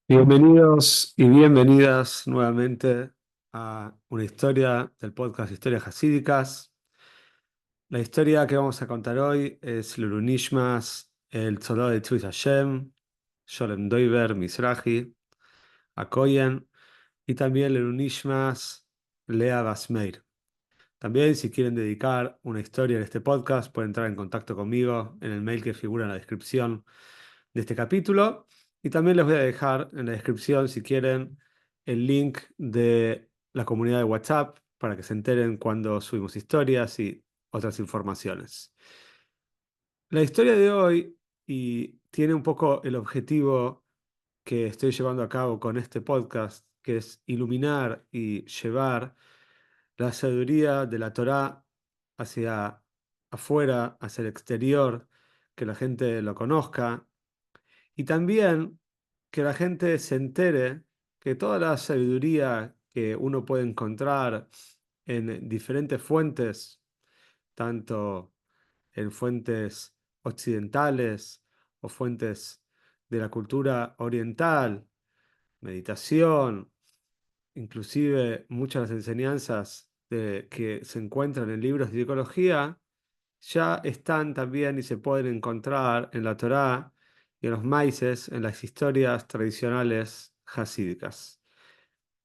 Bienvenidos y bienvenidas nuevamente a una historia del podcast Historias Hasídicas. La historia que vamos a contar hoy es Lulu Nishmas, el soldado de Tzvi Hashem, Sholem Doiber, Mizrahi, Akoyen y también Lulu Nishmas, Lea Basmeir. También, si quieren dedicar una historia en este podcast, pueden entrar en contacto conmigo en el mail que figura en la descripción de este capítulo. Y también les voy a dejar en la descripción, si quieren, el link de la comunidad de WhatsApp para que se enteren cuando subimos historias y otras informaciones. La historia de hoy y tiene un poco el objetivo que estoy llevando a cabo con este podcast, que es iluminar y llevar la sabiduría de la Torá hacia afuera, hacia el exterior, que la gente lo conozca y también que la gente se entere que toda la sabiduría que uno puede encontrar en diferentes fuentes, tanto en fuentes occidentales o fuentes de la cultura oriental, meditación, inclusive muchas de las enseñanzas que se encuentran en libros de psicología, ya están también y se pueden encontrar en la Torá y en los maices, en las historias tradicionales hasídicas.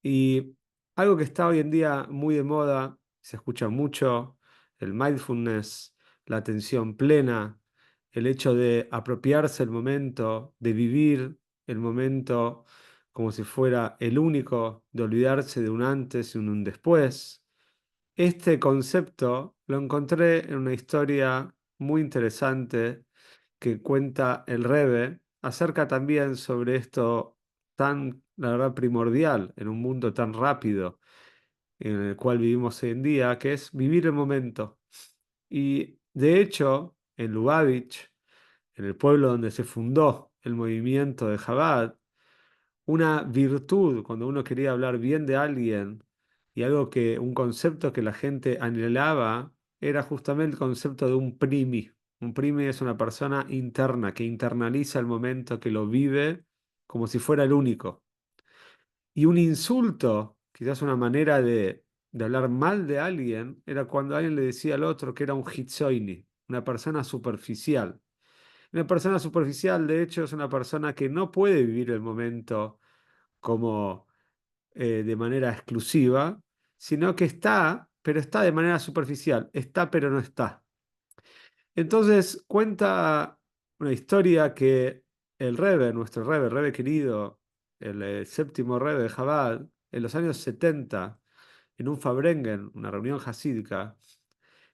Y algo que está hoy en día muy de moda, se escucha mucho, el mindfulness, la atención plena, el hecho de apropiarse el momento, de vivir el momento como si fuera el único, de olvidarse de un antes y un después. Este concepto lo encontré en una historia muy interesante que cuenta el Rebbe acerca también sobre esto tan, la verdad, primordial en un mundo tan rápido en el cual vivimos hoy en día, que es vivir el momento. Y de hecho, en Lubavitch, en el pueblo donde se fundó el movimiento de Chabad, una virtud cuando uno quería hablar bien de alguien y un concepto que la gente anhelaba era justamente el concepto de un primi. Un primi es una persona interna que internaliza el momento, que lo vive como si fuera el único. Y un insulto, quizás una manera de hablar mal de alguien, era cuando alguien le decía al otro que era un hitzoini, una persona superficial. Una persona superficial, de hecho, es una persona que no puede vivir el momento como de manera exclusiva, sino que está, pero está de manera superficial, está, pero no está. Entonces cuenta una historia que el Rebbe, nuestro Rebbe, Rebbe querido, el séptimo Rebbe de Chabad, en los años 70, en un Fabrengen, una reunión hasídica,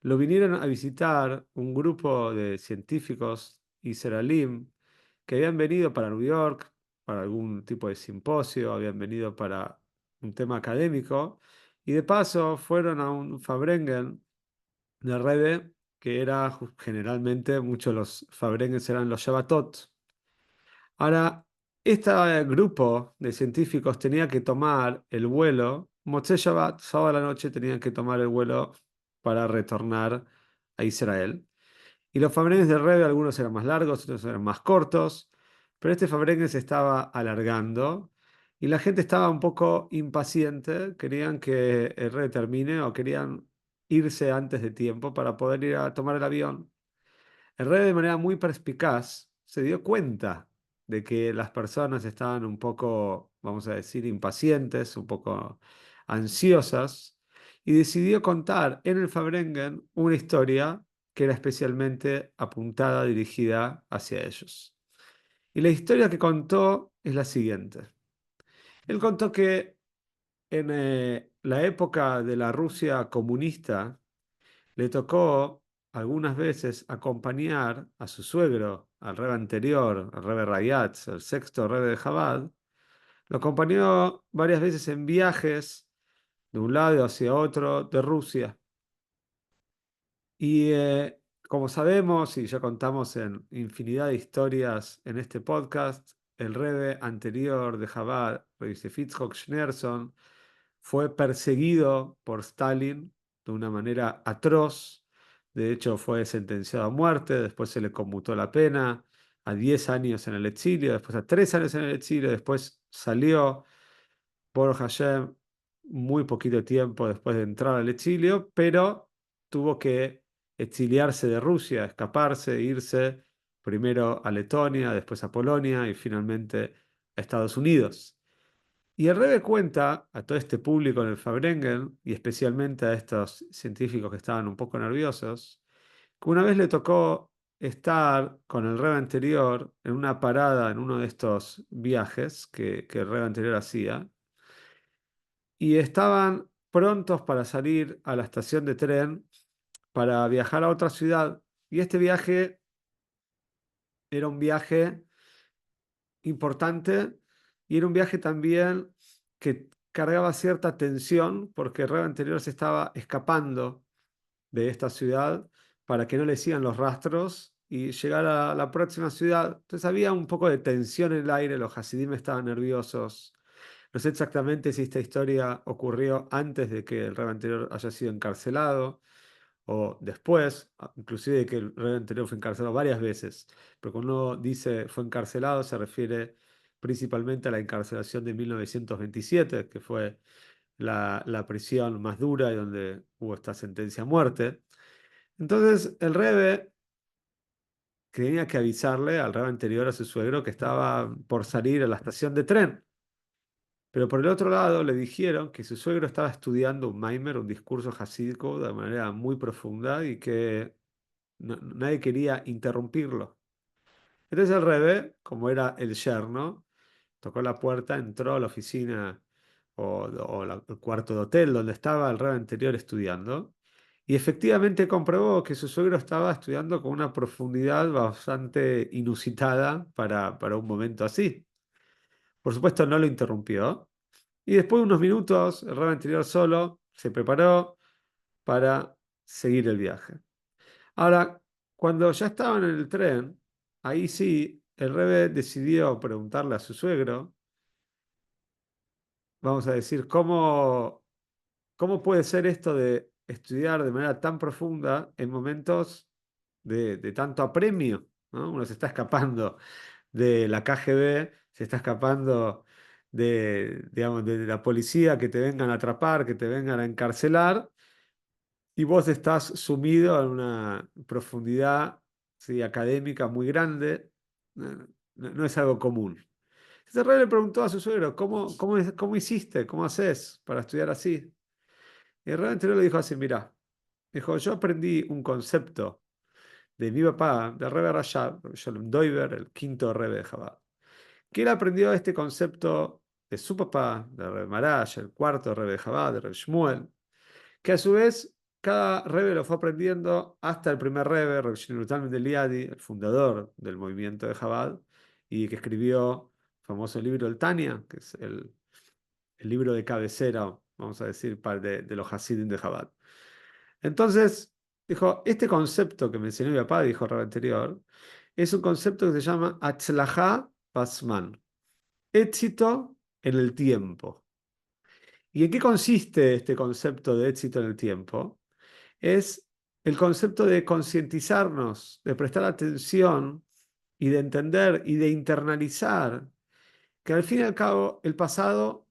lo vinieron a visitar un grupo de científicos israelíes que habían venido para New York, para algún tipo de simposio, habían venido para un tema académico, y de paso fueron a un Fabrengen de Rebbe, que era generalmente, muchos de los Fabrengens eran los Shabbatot. Ahora, este grupo de científicos tenía que tomar el vuelo, Motzei Shabbat, sábado a la noche, tenían que tomar el vuelo para retornar a Israel. Y los Fabrengens del Rebbe, algunos eran más largos, otros eran más cortos, pero este Fabrengen se estaba alargando y la gente estaba un poco impaciente, querían que el Rebbe termine o querían irse antes de tiempo para poder ir a tomar el avión. El rey de manera muy perspicaz se dio cuenta de que las personas estaban un poco, vamos a decir, impacientes, un poco ansiosas, y decidió contar en el Fabrengen una historia que era especialmente apuntada, dirigida hacia ellos. Y la historia que contó es la siguiente. Él contó que en la época de la Rusia comunista, le tocó algunas veces acompañar a su suegro, al rebe anterior, al rebe Rayatz, el sexto rebe de Chabad. Lo acompañó varias veces en viajes de un lado hacia otro de Rusia. Y como sabemos, y ya contamos en infinidad de historias en este podcast, el rebe anterior de Chabad, Rebbe Yosef Yitzchok Schneerson, fue perseguido por Stalin de una manera atroz. De hecho, fue sentenciado a muerte, después se le conmutó la pena a 10 años en el exilio, después a 3 años en el exilio, después salió Baruch Hashem muy poquito tiempo después de entrar al exilio, pero tuvo que exiliarse de Rusia, escaparse, irse primero a Letonia, después a Polonia y finalmente a Estados Unidos. Y el Rebbe cuenta a todo este público en el Fabrengen, y especialmente a estos científicos que estaban un poco nerviosos, que una vez le tocó estar con el Rebbe anterior en una parada en uno de estos viajes que el Rebbe anterior hacía, y estaban prontos para salir a la estación de tren para viajar a otra ciudad. Y este viaje era un viaje importante y era un viaje también que cargaba cierta tensión porque el rey anterior se estaba escapando de esta ciudad para que no le sigan los rastros y llegar a la próxima ciudad. Entonces había un poco de tensión en el aire, los hasidim estaban nerviosos. No sé exactamente si esta historia ocurrió antes de que el rey anterior haya sido encarcelado o después, inclusive de que el rey anterior fue encarcelado varias veces. Pero cuando uno dice fue encarcelado, se refiere principalmente a la encarcelación de 1927, que fue la prisión más dura y donde hubo esta sentencia a muerte. Entonces el Rebbe tenía que avisarle al Rebbe anterior, a su suegro, que estaba por salir a la estación de tren. Pero por el otro lado le dijeron que su suegro estaba estudiando un Maimer, un discurso hasídico de manera muy profunda y que nadie quería interrumpirlo. Entonces el Rebbe, como era el yerno, tocó la puerta, entró a la oficina el cuarto de hotel donde estaba el Rebbe anterior estudiando y efectivamente comprobó que su suegro estaba estudiando con una profundidad bastante inusitada para un momento así. Por supuesto no lo interrumpió y después de unos minutos el Rebbe anterior solo se preparó para seguir el viaje. Ahora, cuando ya estaban en el tren, ahí sí, el Rebbe decidió preguntarle a su suegro, vamos a decir, cómo puede ser esto de estudiar de manera tan profunda en momentos de tanto apremio, ¿no? Uno se está escapando de la KGB, se está escapando digamos, de la policía, que te vengan a atrapar, que te vengan a encarcelar, y vos estás sumido en una profundidad, ¿sí?, académica muy grande. No es algo común. Entonces Ray le preguntó a su suegro, ¿cómo hiciste? ¿Cómo haces para estudiar así? Y el Ray anterior le dijo así, mira, dijo, yo aprendí un concepto de mi papá, de Rebbe Rashab, Shalom Doiber, el quinto Rebbe de Chabad, que él aprendió este concepto de su papá, de Rebbe Marash, el cuarto Rebbe de Chabad, de Rebbe Shmuel, que a su vez cada Rebbe lo fue aprendiendo hasta el primer Rebbe, Rebbe Shlomo Zalman de Liadi, el fundador del movimiento de Chabad, y que escribió el famoso libro El Tania, que es el libro de cabecera, vamos a decir, de los Hasidim de Chabad. Entonces, dijo, este concepto que me enseñó mi papá, dijo el Rebbe anterior, es un concepto que se llama Atzlajá Basman, éxito en el tiempo. ¿Y en qué consiste este concepto de éxito en el tiempo? Es el concepto de concientizarnos, de prestar atención y de entender y de internalizar que al fin y al cabo el pasado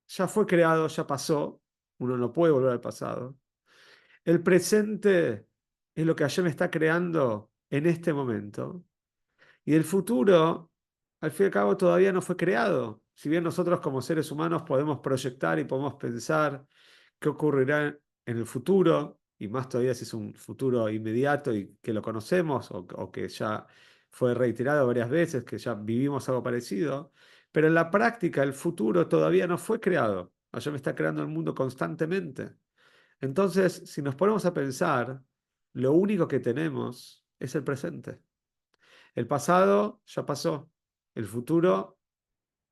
ya fue creado, ya pasó, uno no puede volver al pasado. El presente es lo que Hashem está creando en este momento. Y el futuro, al fin y al cabo, todavía no fue creado. Si bien nosotros como seres humanos podemos proyectar y podemos pensar qué ocurrirá en el futuro, y más todavía si es un futuro inmediato y que lo conocemos o que ya fue reiterado varias veces, que ya vivimos algo parecido, pero en la práctica el futuro todavía no fue creado. Hashem está creando el mundo constantemente. Entonces, si nos ponemos a pensar, lo único que tenemos es el presente. El pasado ya pasó. El futuro,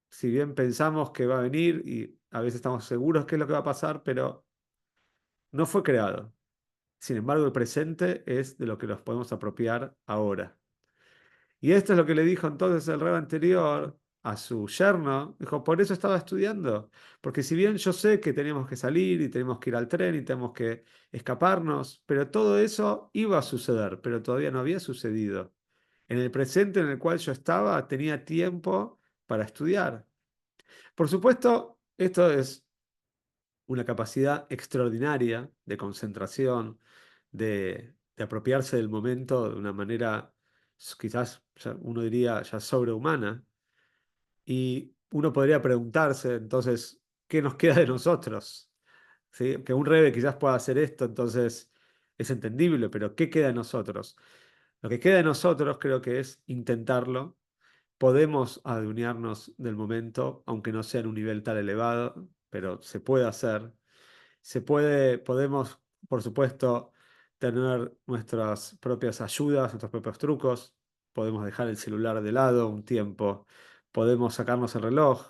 si bien pensamos que va a venir y a veces estamos seguros que es lo que va a pasar, pero no fue creado. Sin embargo, el presente es de lo que nos podemos apropiar ahora. Y esto es lo que le dijo entonces el rey anterior a su yerno. Dijo, por eso estaba estudiando. Porque si bien yo sé que teníamos que salir y tenemos que ir al tren y tenemos que escaparnos, pero todo eso iba a suceder, pero todavía no había sucedido. En el presente en el cual yo estaba, tenía tiempo para estudiar. Por supuesto, esto es una capacidad extraordinaria de concentración, de apropiarse del momento de una manera quizás uno diría ya sobrehumana. Y uno podría preguntarse entonces, ¿qué nos queda de nosotros? ¿Sí? Que un rebe quizás pueda hacer esto, entonces es entendible, pero ¿qué queda de nosotros? Lo que queda de nosotros creo que es intentarlo. Podemos adueñarnos del momento, aunque no sea en un nivel tan elevado, pero se puede hacer. Podemos, por supuesto, tener nuestras propias ayudas, nuestros propios trucos. Podemos dejar el celular de lado un tiempo. Podemos sacarnos el reloj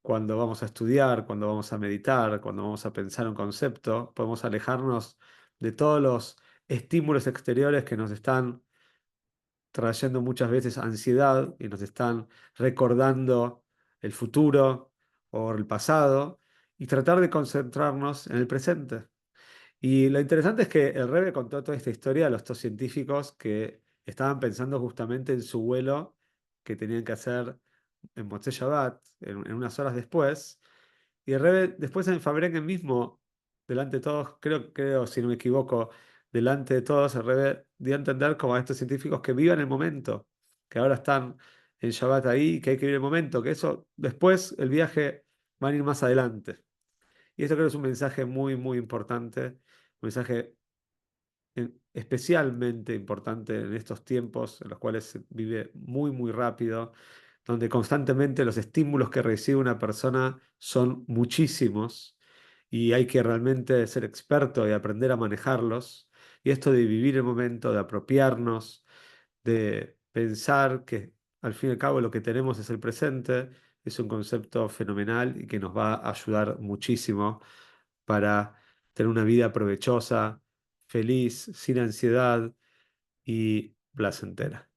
cuando vamos a estudiar, cuando vamos a meditar, cuando vamos a pensar un concepto. Podemos alejarnos de todos los estímulos exteriores que nos están trayendo muchas veces ansiedad y nos están recordando el futuro o el pasado y tratar de concentrarnos en el presente. Y lo interesante es que el Rebbe contó toda esta historia a los dos científicos que estaban pensando justamente en su vuelo que tenían que hacer en Motzei Shabbat, en unas horas después. Y el Rebbe, después en Fabrengen mismo, delante de todos, creo, si no me equivoco, delante de todos, el Rebbe dio a entender como a estos científicos que vivan el momento, que ahora están en Shabbat ahí, que hay que vivir el momento, que eso después el viaje va a ir más adelante. Y esto creo que es un mensaje muy, muy importante, un mensaje especialmente importante en estos tiempos en los cuales se vive muy, muy rápido, donde constantemente los estímulos que recibe una persona son muchísimos y hay que realmente ser experto y aprender a manejarlos. Y esto de vivir el momento, de apropiarnos, de pensar que al fin y al cabo lo que tenemos es el presente, es un concepto fenomenal y que nos va a ayudar muchísimo para tener una vida provechosa, feliz, sin ansiedad y placentera.